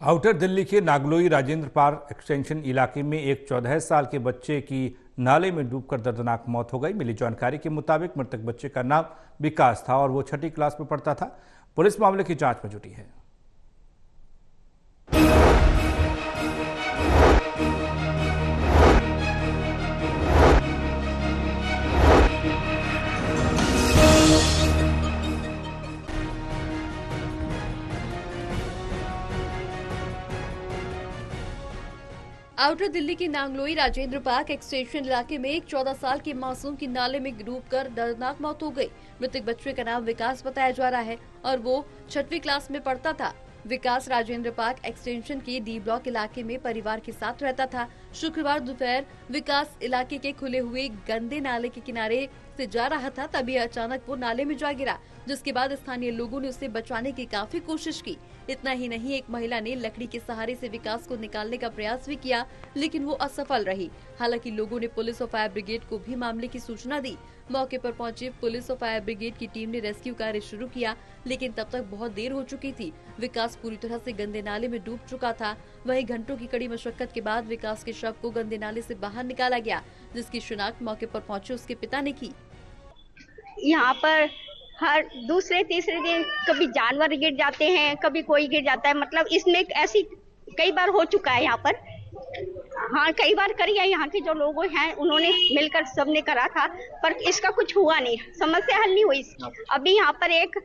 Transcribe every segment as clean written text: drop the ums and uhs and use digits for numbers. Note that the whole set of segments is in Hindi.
आउटर दिल्ली के नागलोई राजेंद्र पार्क एक्सटेंशन इलाके में एक 14 साल के बच्चे की नाले में डूबकर दर्दनाक मौत हो गई। मिली जानकारी के मुताबिक मृतक बच्चे का नाम विकास था और वो 6ठी क्लास में पढ़ता था। पुलिस मामले की जांच में जुटी है। आउटर दिल्ली के नांगलोई राजेंद्र पार्क एक्सटेंशन इलाके में एक 14 साल के मासूम की नाले में डूबकर दर्दनाक मौत हो गई। मृतक बच्चे का नाम विकास बताया जा रहा है और वो 6वीं क्लास में पढ़ता था। विकास राजेंद्र पार्क एक्सटेंशन के डी ब्लॉक इलाके में परिवार के साथ रहता था। शुक्रवार दोपहर विकास इलाके के खुले हुए गंदे नाले के किनारे से जा रहा था, तभी अचानक वो नाले में जा गिरा, जिसके बाद स्थानीय लोगों ने उसे बचाने की काफी कोशिश की। इतना ही नहीं, एक महिला ने लकड़ी के सहारे से विकास को निकालने का प्रयास भी किया, लेकिन वो असफल रही। हालांकि लोगों ने पुलिस और फायर ब्रिगेड को भी मामले की सूचना दी। मौके पर पहुंची पुलिस और फायर ब्रिगेड की टीम ने रेस्क्यू कार्य शुरू किया, लेकिन तब तक बहुत देर हो चुकी थी। विकास पूरी तरह से गंदे नाले में डूब चुका था। वहीं घंटों की कड़ी मशक्कत के बाद विकास के शव को गंदे नाले से बाहर निकाला गया, जिसकी शिनाख्त मौके पर पहुंचे उसके पिता ने की। यहाँ पर हर दूसरे तीसरे दिन कभी जानवर गिर जाते हैं, कभी कोई गिर जाता है। मतलब इसमें ऐसी कई बार हो चुका है यहाँ पर। हाँ, कई बार करी है। यहाँ के जो लोग हैं उन्होंने मिलकर सबने करा था, पर इसका कुछ हुआ नहीं, समस्या हल नहीं हुई। अभी यहाँ पर एक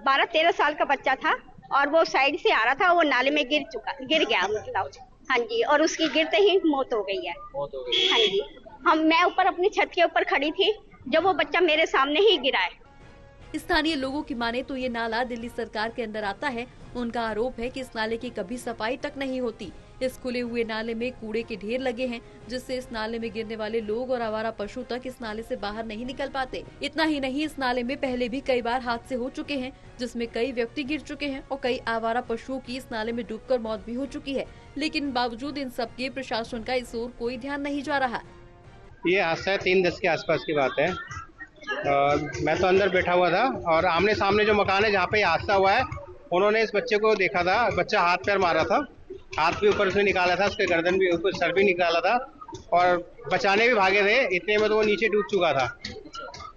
12-13 साल का बच्चा था और वो साइड से आ रहा था, वो नाले में गिर गया मतलब। हाँ जी, और उसकी गिरते ही मौत हो गई है। हाँ जी, मैं ऊपर अपनी छत के ऊपर खड़ी थी जब वो बच्चा मेरे सामने ही गिरा है। स्थानीय लोगों की माने तो ये नाला दिल्ली सरकार के अंदर आता है। उनका आरोप है कि इस नाले की कभी सफाई तक नहीं होती। इस खुले हुए नाले में कूड़े के ढेर लगे हैं, जिससे इस नाले में गिरने वाले लोग और आवारा पशु तक इस नाले से बाहर नहीं निकल पाते। इतना ही नहीं, इस नाले में पहले भी कई बार हादसे हो चुके हैं, जिसमें कई व्यक्ति गिर चुके हैं और कई आवारा पशुओं की इस नाले में डूबकर मौत भी हो चुकी है। लेकिन बावजूद इन सब के प्रशासन का इस ओर कोई ध्यान नहीं जा रहा। ये हादसा 3:10 के आसपास की बात है। मैं तो अंदर बैठा हुआ था और आमने सामने जो मकान है जहाँ पे हादसा हुआ है, उन्होंने इस बच्चे को देखा था। बच्चा हाथ पैर मारा था, हाथ भी ऊपर से निकाला था, उसके गर्दन भी ऊपर, सर भी निकाला था और बचाने भी भागे थे। इतने में तो वो नीचे डूब चुका था।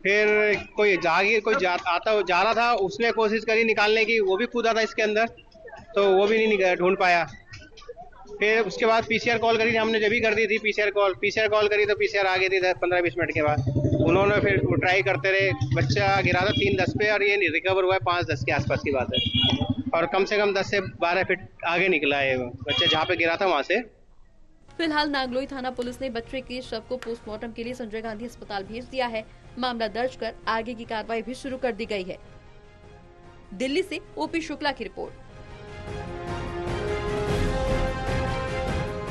फिर कोई जा रहा था, उसने कोशिश करी निकालने की, वो भी कूदा था इसके अंदर, तो वो भी नहीं ढूंढ पाया। फिर उसके बाद पीसीआर कॉल करी, हमने जब भी कर दी थी पीसीआर कॉल करी तो पीसीआर आ गई थी 15-20 मिनट के बाद। उन्होंने फिर ट्राई करते रहे। बच्चा गिरा था 3:10 पे और ये रिकवर हुआ है 5:10 के आसपास की बात है। और कम से कम 10 से 12 फीट आगे निकला है बच्चा, जहाँ पे गिरा था वहाँ से। फिलहाल नागलोई थाना पुलिस ने बच्चे के शव को पोस्टमार्टम के लिए संजय गांधी अस्पताल भेज दिया है। मामला दर्ज कर आगे की कार्रवाई भी शुरू कर दी गई है। दिल्ली से ओपी शुक्ला की रिपोर्ट।